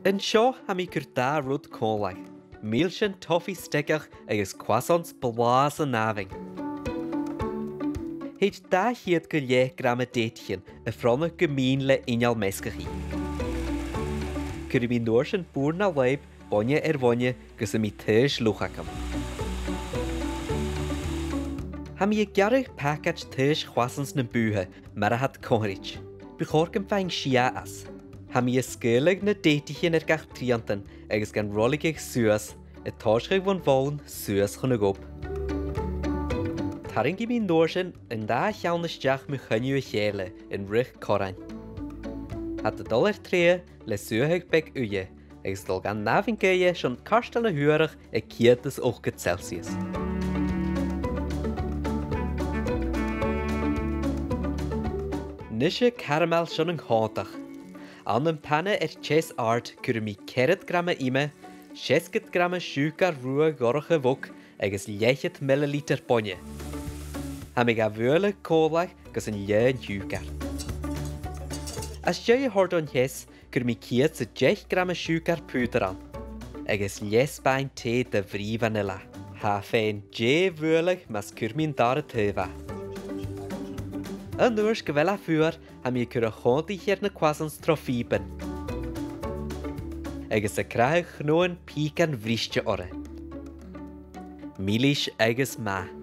Yn seo ha mi gur da rud cólaig. Mílsin toffee stegach agus croissants blas an naving. Heid da hiad go lé gram a déitchen a fronna gemeen le inal mescachi. Gur mi noor sin boer na leib, bonje vonje gus a mi thuis luchakam. Ha mi garrig package thuis croissants na buhe, mar a hat conrich. Bechorgam fein shia as. Ha mi skylig na déitchen gach trianten agus gan rolligig suas, a toschrig von voln suas chun a gop. Taring gi mi noorsin en da jaunisteach me chynnu a chéle in rich korain. Hat de $3 le suahig beg uje, agus dol gan navingeie schon karstel a huurig a kietes ochget Celsius. Nische caramel schon een hátach. An een panne ches art kur mi 40 gramme ime, 60 gramme suiker ruwe gorge wok, agus 10 milliliter ponje. Ha mi ga wurle kolag gus een jeun suiker. As je hoort on jes, kur mi kiet se 10 gramme suiker puter aan. Agus lesbein thee de vrie vanilla. Ha fein je wurlig mas kur min dare teva. Een doors gewella vuur ha mi kur a chonti hier na croissants trofieben. Agus a kraag genoen pieken vriestje orre. Milish agus ma.